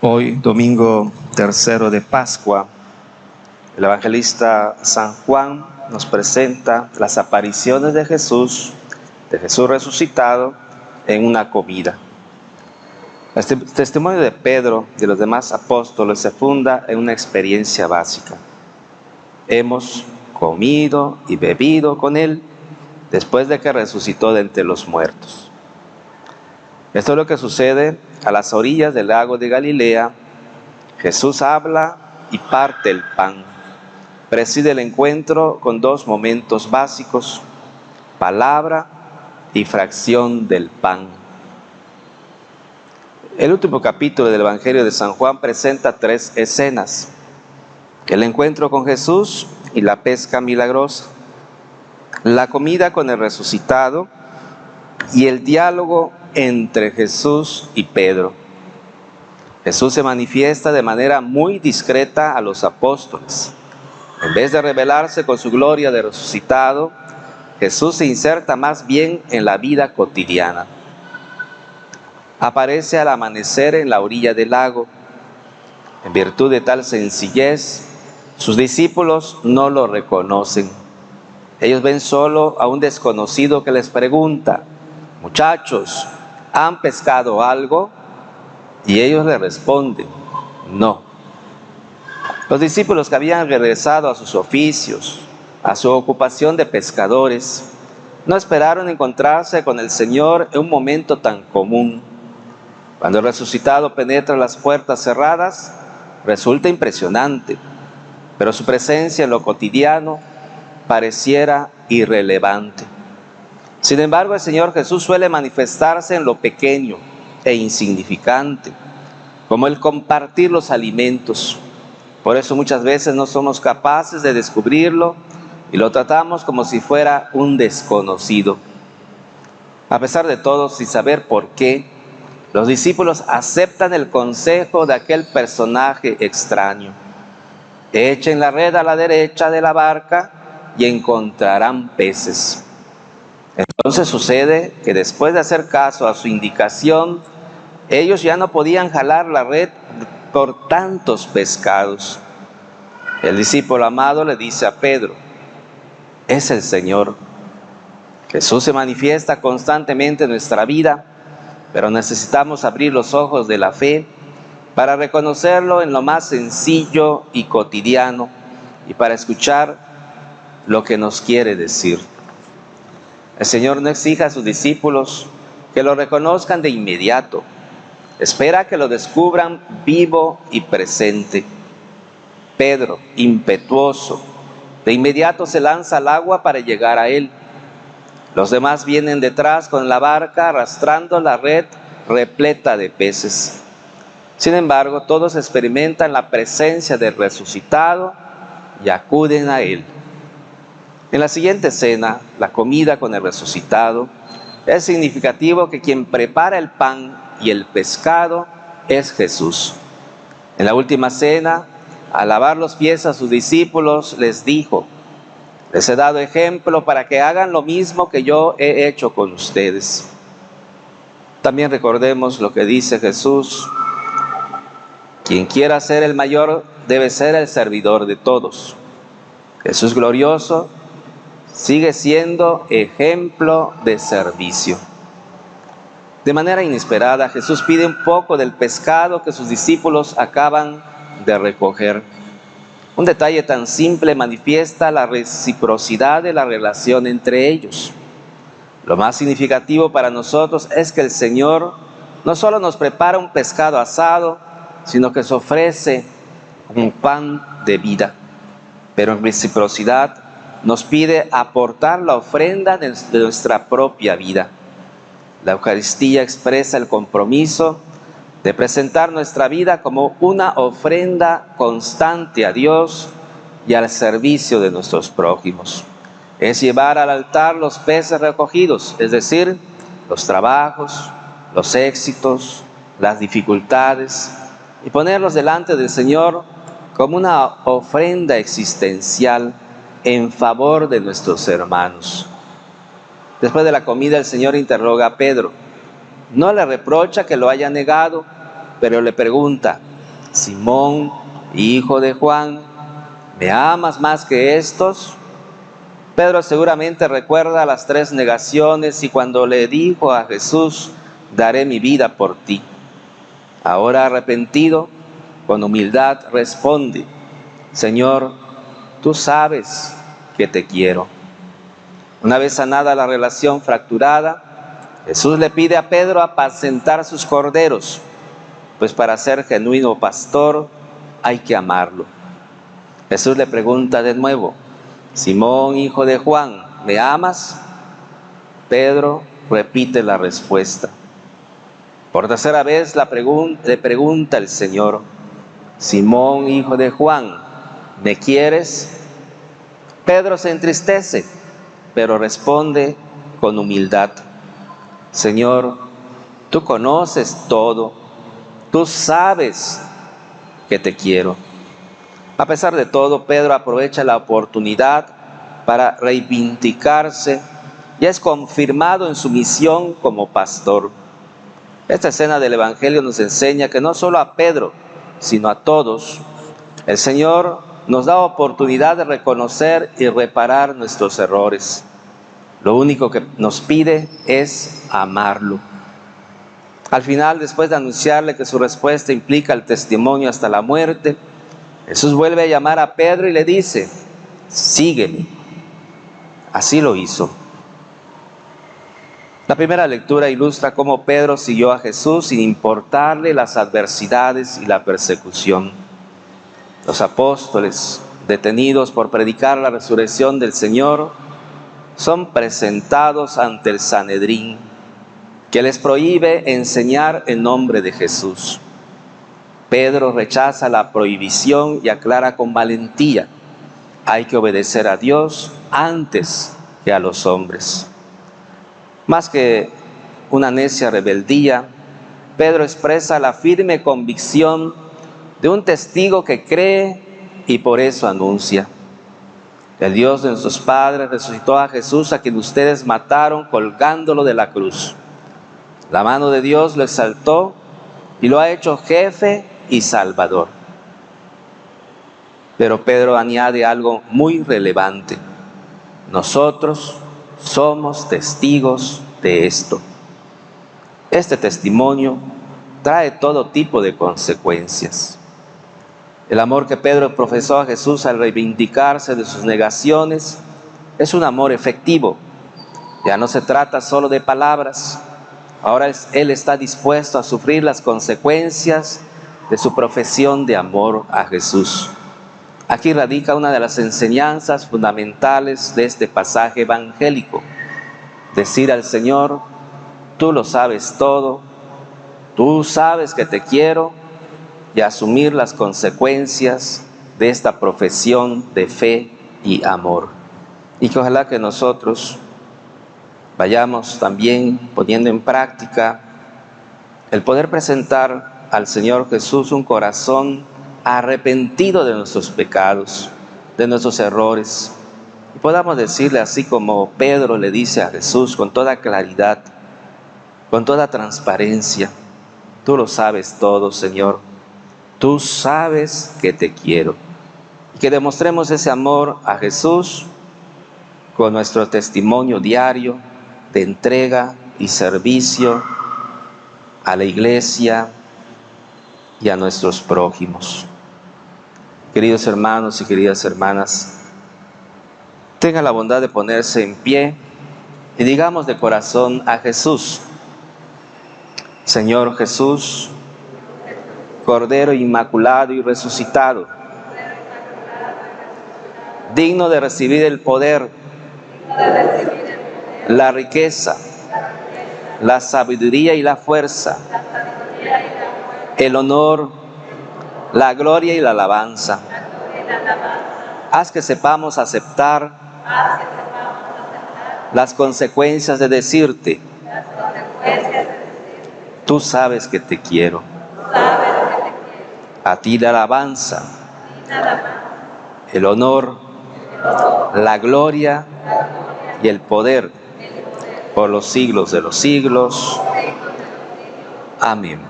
Hoy, domingo tercero de Pascua, el evangelista San Juan nos presenta las apariciones de Jesús resucitado en una comida. Este testimonio de Pedro y de los demás apóstoles se funda en una experiencia básica. Hemos comido y bebido con Él después de que resucitó de entre los muertos. Esto es lo que sucede a las orillas del lago de Galilea. Jesús habla y parte el pan. Preside el encuentro con dos momentos básicos: palabra y fracción del pan. El último capítulo del Evangelio de San Juan presenta tres escenas: el encuentro con Jesús y la pesca milagrosa, la comida con el resucitado y el diálogo entre Jesús y Pedro. Jesús se manifiesta de manera muy discreta a los apóstoles. En vez de revelarse con su gloria de resucitado, Jesús se inserta más bien en la vida cotidiana. Aparece al amanecer en la orilla del lago. En virtud de tal sencillez, sus discípulos no lo reconocen. Ellos ven solo a un desconocido que les pregunta: muchachos, ¿han pescado algo? Y ellos le responden: no. Los discípulos que habían regresado a sus oficios, a su ocupación de pescadores, no esperaron encontrarse con el Señor en un momento tan común. Cuando el resucitado penetra las puertas cerradas, resulta impresionante, pero su presencia en lo cotidiano pareciera irrelevante. Sin embargo, el Señor Jesús suele manifestarse en lo pequeño e insignificante, como el compartir los alimentos. Por eso muchas veces no somos capaces de descubrirlo y lo tratamos como si fuera un desconocido. A pesar de todo, sin saber por qué, los discípulos aceptan el consejo de aquel personaje extraño: echen la red a la derecha de la barca y encontrarán peces. Entonces sucede que después de hacer caso a su indicación, ellos ya no podían jalar la red por tantos pescados. El discípulo amado le dice a Pedro: es el Señor. Jesús se manifiesta constantemente en nuestra vida, pero necesitamos abrir los ojos de la fe para reconocerlo en lo más sencillo y cotidiano y para escuchar lo que nos quiere decir. El Señor no exige a sus discípulos que lo reconozcan de inmediato. Espera que lo descubran vivo y presente. Pedro, impetuoso, de inmediato se lanza al agua para llegar a Él. Los demás vienen detrás con la barca arrastrando la red repleta de peces. Sin embargo, todos experimentan la presencia del resucitado y acuden a Él. En la siguiente escena, la comida con el resucitado, es significativo que quien prepara el pan y el pescado es Jesús. En la última cena, al lavar los pies a sus discípulos, les dijo: les he dado ejemplo para que hagan lo mismo que yo he hecho con ustedes. También recordemos lo que dice Jesús: quien quiera ser el mayor debe ser el servidor de todos. Jesús glorioso sigue siendo ejemplo de servicio. De manera inesperada, Jesús pide un poco del pescado que sus discípulos acaban de recoger. Un detalle tan simple manifiesta la reciprocidad de la relación entre ellos. Lo más significativo para nosotros es que el Señor no solo nos prepara un pescado asado, sino que nos ofrece un pan de vida. Pero en reciprocidad nos pide aportar la ofrenda de nuestra propia vida. La Eucaristía expresa el compromiso de presentar nuestra vida como una ofrenda constante a Dios y al servicio de nuestros prójimos. Es llevar al altar los peces recogidos, es decir, los trabajos, los éxitos, las dificultades, y ponerlos delante del Señor como una ofrenda existencial en favor de nuestros hermanos. Después de la comida, el Señor interroga a Pedro. No le reprocha que lo haya negado, pero le pregunta: Simón, hijo de Juan, ¿me amas más que estos? Pedro seguramente recuerda las 3 negaciones y cuando le dijo a Jesús: daré mi vida por ti. Ahora arrepentido, con humildad responde: Señor, tú sabes que te quiero. Una vez sanada la relación fracturada, Jesús le pide a Pedro apacentar sus corderos, pues para ser genuino pastor hay que amarlo. Jesús le pregunta de nuevo: Simón, hijo de Juan, ¿me amas? Pedro repite la respuesta. Por tercera vez le pregunta el Señor: Simón, hijo de Juan, ¿me quieres? Pedro se entristece, pero responde con humildad: Señor, tú conoces todo, tú sabes que te quiero. A pesar de todo, Pedro aprovecha la oportunidad para reivindicarse y es confirmado en su misión como pastor. Esta escena del Evangelio nos enseña que no solo a Pedro, sino a todos, el Señor nos da oportunidad de reconocer y reparar nuestros errores. Lo único que nos pide es amarlo. Al final, después de anunciarle que su respuesta implica el testimonio hasta la muerte, Jesús vuelve a llamar a Pedro y le dice: sígueme. Así lo hizo. La primera lectura ilustra cómo Pedro siguió a Jesús sin importarle las adversidades y la persecución. Los apóstoles, detenidos por predicar la resurrección del Señor, son presentados ante el Sanedrín, que les prohíbe enseñar en nombre de Jesús. Pedro rechaza la prohibición y aclara con valentía: hay que obedecer a Dios antes que a los hombres. Más que una necia rebeldía, Pedro expresa la firme convicción de un testigo que cree y por eso anuncia: el Dios de nuestros padres resucitó a Jesús, a quien ustedes mataron colgándolo de la cruz. La mano de Dios lo exaltó y lo ha hecho jefe y salvador. Pero Pedro añade algo muy relevante: nosotros somos testigos de esto. Este testimonio trae todo tipo de consecuencias. El amor que Pedro profesó a Jesús al reivindicarse de sus negaciones es un amor efectivo. Ya no se trata solo de palabras. Ahora él está dispuesto a sufrir las consecuencias de su profesión de amor a Jesús. Aquí radica una de las enseñanzas fundamentales de este pasaje evangélico: decir al Señor: tú lo sabes todo, tú sabes que te quiero, y asumir las consecuencias de esta profesión de fe y amor. Y que ojalá que nosotros vayamos también poniendo en práctica el poder presentar al Señor Jesús un corazón arrepentido de nuestros pecados, de nuestros errores, y podamos decirle, así como Pedro le dice a Jesús con toda claridad, con toda transparencia: tú lo sabes todo, Señor, tú sabes que te quiero. Y que demostremos ese amor a Jesús con nuestro testimonio diario de entrega y servicio a la iglesia y a nuestros prójimos. Queridos hermanos y queridas hermanas, tengan la bondad de ponerse en pie y digamos de corazón a Jesús: Señor Jesús, Cordero inmaculado y resucitado, digno de recibir el poder, la riqueza, la sabiduría y la fuerza, el honor, la gloria y la alabanza. Haz que sepamos aceptar las consecuencias de decirte: tú sabes que te quiero. A ti la alabanza, el honor, la gloria y el poder por los siglos de los siglos. Amén.